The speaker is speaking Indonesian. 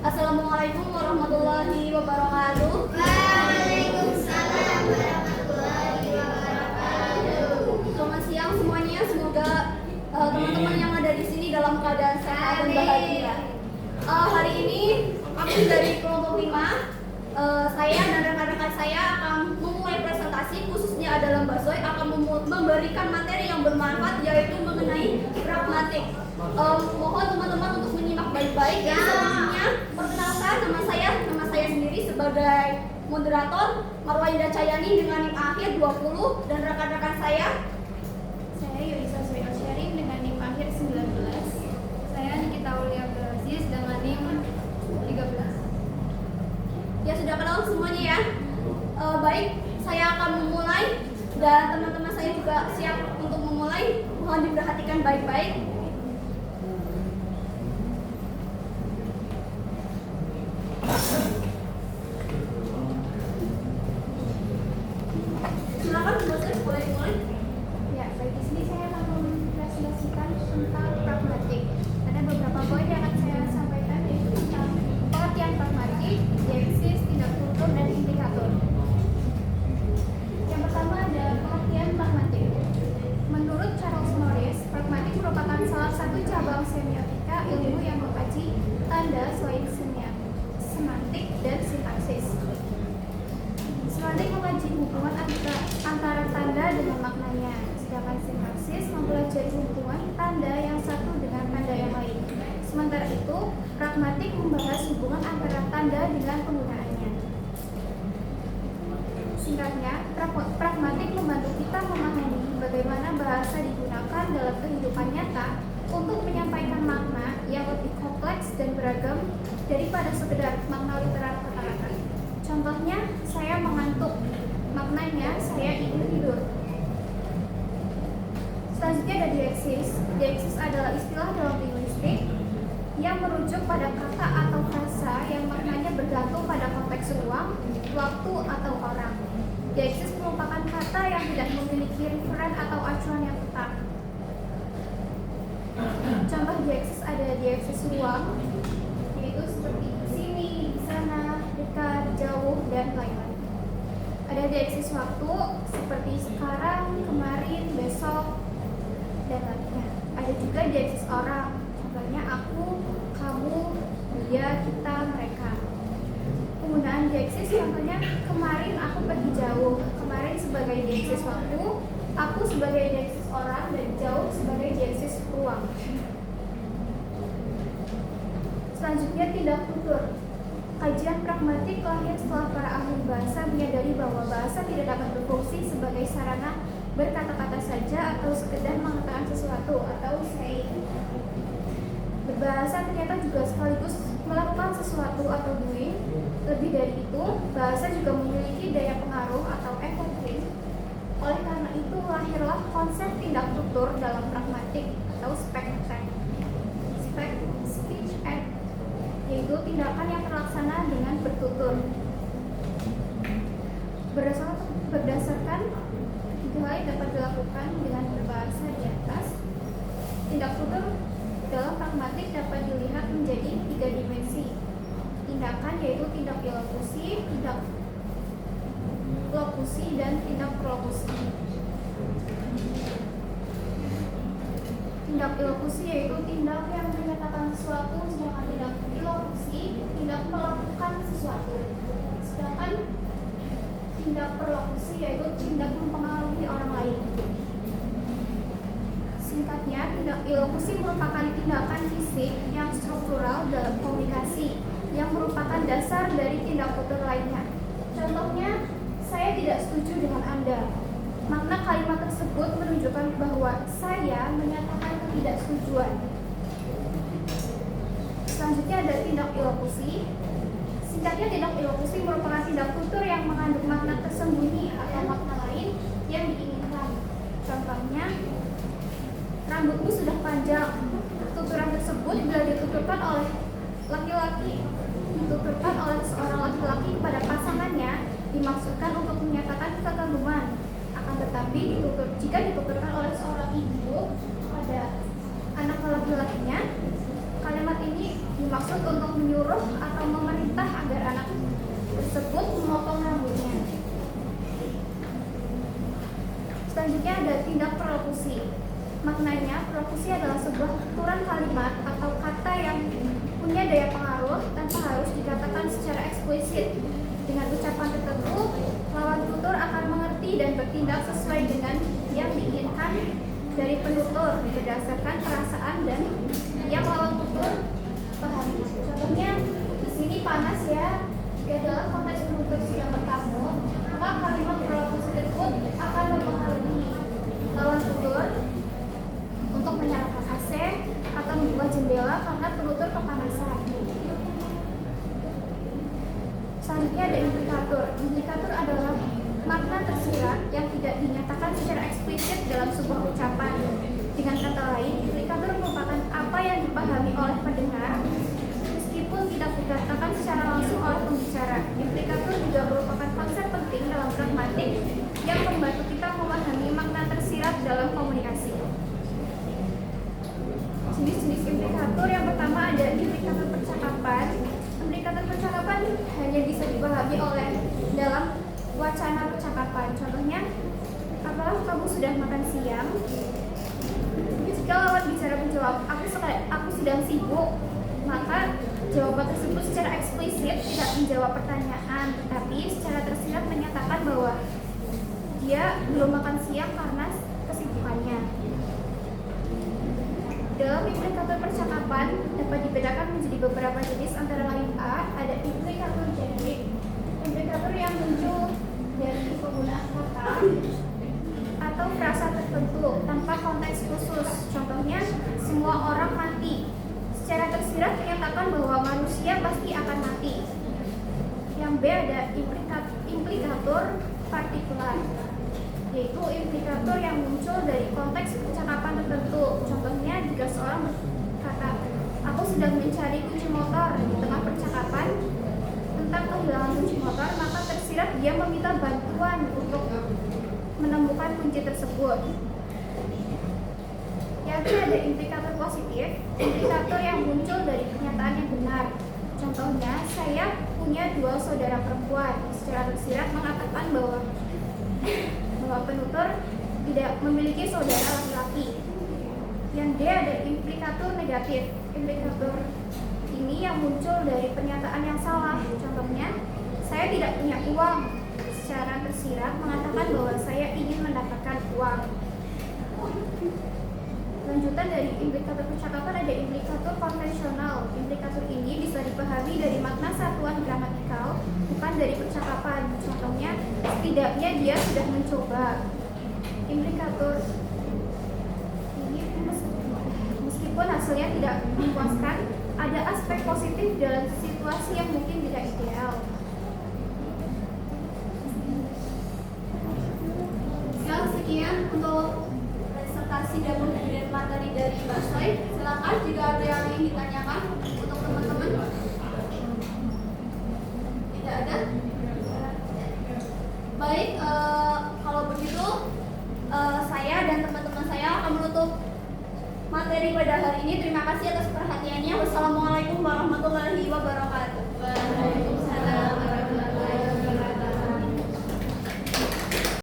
Assalamualaikum warahmatullahi wabarakatuh. Waalaikumsalam warahmatullahi wabarakatuh. Selamat siang semuanya. Semoga teman-teman yang ada di sini dalam keadaan sehat dan bahagia. Hari ini aku dari kelompok 5. Saya dan rekan-rekan saya akan memulai presentasi, khususnya adalah Mbak Zoy akan memberikan materi yang bermanfaat, yaitu mengenai pragmatik. Mohon teman-teman untuk menyimak baik-baik. Dan sebelumnya perkenalkan, nama saya sendiri sebagai moderator Marwah Indah Cayani dengan NIM akhir 20 dan rekan-rekan saya Yulisa Sri Sharing dengan NIM akhir 19. Saya Nikita Aulia Abdulaziz dengan NIM 13. ya sudah kenal semuanya ya. Baik, saya akan memulai dan teman-teman saya juga siap untuk memulai. Mohon diperhatikan baik-baik. Silakan Mbak Zoy, boleh dimulai. Ya, baik, di sini saya akan mempresentasikan tentang pragmatik. Ada beberapa poin yang akan saya sampaikan, yaitu tentang pengertian pragmatik, diaksis, tindak kultur, dan indikator. Yang pertama ada pengertian pragmatik. Menurut Charles Morris, pragmatik merupakan salah satu cabang semiotika, ilmu yang mengkaji tanda selain semantik dan sintaksis. Semantik mengkaji hubungan antara tanda dengan maknanya, sedangkan sintaksis mempelajari hubungan tanda yang satu dengan tanda yang lain. Sementara itu, pragmatik membahas hubungan antara tanda dengan penggunaannya. Singkatnya, pragmatik membantu kita memahami bagaimana bahasa digunakan dalam kehidupan nyata untuk menyampaikan makna yang lebih kompleks dan beragam daripada sekedar makna literal kata-kata. Contohnya, saya mengantuk, maknanya saya ingin tidur. Selanjutnya ada diaksis. Diaksis adalah istilah dalam linguistik yang merujuk pada kata atau frasa yang maknanya bergantung pada konteks ruang, waktu, atau orang. Diaksis merupakan kata yang tidak memiliki referen atau acuan yang tetap. Contoh diaksis ada diaksis ruang, yaitu seperti sini, di sana, dekat, jauh, dan lain-lain. Ada diaksis waktu seperti sekarang, kemarin, besok, dan lainnya. Ada juga diaksis orang, contohnya aku, kamu, dia, kita, mereka. Penggunaan diaksis contohnya kemarin aku pergi jauh, kemarin sebagai diaksis waktu, aku sebagai diaksis orang, dan jauh sebagai diaksis ruang. Selanjutnya tindak tutur. Kajian pragmatik lahir setelah para ahli bahasa menyadari bahwa bahasa tidak dapat berfungsi sebagai sarana berkata-kata saja atau sekedar mengatakan sesuatu atau saying. Berbahasa ternyata juga sekaligus melakukan sesuatu atau doing. Lebih dari itu, bahasa juga memiliki daya pengaruh atau evoking. Oleh karena itu, lahirlah konsep tindak tutur dalam pragmatik atau speech act, yaitu tindakan yang terlaksana dengan bertutur. Berdasarkan tiga hal yang dapat dilakukan dengan berbahasa di atas, tindak tutur dalam pragmatik dapat dilihat menjadi 3 dimensi. Tindakan yaitu tindak ilokusi, tindak lokusi, dan tindak prolokusi. Tindak ilokusi yaitu tindak yang menyatakan sesuatu, sedangkan tindak ilokusi tindak melakukan sesuatu. Sedangkan tindak prolokusi yaitu tindak mempengaruhi orang lain. Singkatnya, tindak ilokusi merupakan tindakan fisik yang struktural dalam komunikasi yang merupakan dasar dari tindak tutur lainnya. Contohnya, saya tidak setuju dengan Anda. Makna kalimat tersebut menunjukkan bahwa saya menyatakan ketidaksetujuan. Selanjutnya ada tindak ilokusi. Singkatnya, tindak ilokusi merupakan tindak tutur yang mengandung makna tersembunyi atau makna lain yang diinginkan. Contohnya, rambutmu sudah panjang. Tuturan tersebut bila dituturkan oleh seorang laki-laki kepada pasangannya dimaksudkan untuk menyatakan kekaguman. Akan tetapi jika dituturkan oleh seorang ibu pada anak laki-lakinya, kalimat ini dimaksud bermaksud untuk menyuruh atau memerintah agar anak tersebut memotong rambutnya. Selanjutnya ada tindak perlokusi. Maknanya, perlokusi adalah sebuah tuturan kalimat atau kata yang punya daya pengaruh tanpa harus dikatakan secara eksplisit. Dengan ucapan tertentu, lawan tutur akan mengerti dan bertindak sesuai dengan yang diinginkan dari penutur berdasarkan perasaan dan yang lawan tutur pahami. Contohnya, di sini panas ya. Jika dalam konteks penutur sedang bertamu, maka kalimat perlokusi tersebut akan mempengaruhi lawan tutur untuk menyalakan AC atau membuka jendela karena penutur kepanasan. Selanjutnya ada implikatur. Implikatur adalah makna tersirat yang tidak dinyatakan secara eksplisit dalam sebuah ucapan. Dengan kata lain, implikatur merupakan apa yang dipahami oleh pendengar meskipun tidak dikatakan secara langsung oleh pembicara. Implikatur juga merupakan konsep penting dalam pragmatik yang membantu kita memahami makna tersirat dalam komunikasi. Jenis-jenis implikatur yang pertama ada implikatur percakapan. Implikatur percakapan hanya bisa dipahami oleh dalam wacana percakapan. Contohnya, apakah kamu sudah makan siang? Jika lawan bicara menjawab, aku sedang sibuk, maka jawaban tersebut secara eksplisit tidak menjawab pertanyaan, tetapi secara tersirat menyatakan bahwa dia belum makan siang karena kesibukannya. Dalam implikatur percakapan dapat dibedakan menjadi beberapa jenis, antara lain A, ada implikatur generik. Implikatur yang muncul dari penggunaan kata atau frasa tertentu tanpa konteks khusus. Contohnya, semua orang mati. Secara tersirat menyatakan bahwa manusia pasti akan mati. Yang B ada implikatur partikular, yaitu implikatur yang muncul dari konteks percakapan tertentu. Contohnya, jika seorang berkata, aku sedang mencari kunci motor di tengah percakapan tentang kehilangan kunci motor, maka tersirat dia meminta bantuan untuk menemukan kunci tersebut. Yang ketiga ada implikatur positif, implikatur yang muncul dari pernyataan yang benar. Contohnya, saya punya 2 saudara perempuan. Secara tersirat mengatakan bahwa penutur tidak memiliki saudara laki-laki. Yang D ada implikatur negatif. Implikatur ini yang muncul dari pernyataan yang salah. Contohnya, saya tidak punya uang. Secara tersirat mengatakan bahwa saya ingin mendapatkan uang. Lanjutan dari implikatur percakapan ada implikatur konvensional. Implikatur ini bisa dipahami dari makna satuan gramatikal, bukan dari percakapan. Contohnya, setidaknya dia sudah mencoba. Implikatur ini meskipun hasilnya tidak memuaskan, ada aspek positif dalam situasi yang mungkin tidak ideal. Ya, sekian untuk presentasi dan pemberian materi dari Mbak Soy. Silakan jika ada yang ingin ditanyakan untuk teman-teman. Tidak ada? Baik, kalau begitu saya dan teman-teman saya akan menutup materi pada hari ini. Terima kasih atas perhatiannya. Wassalamualaikum warahmatullahi wabarakatuh.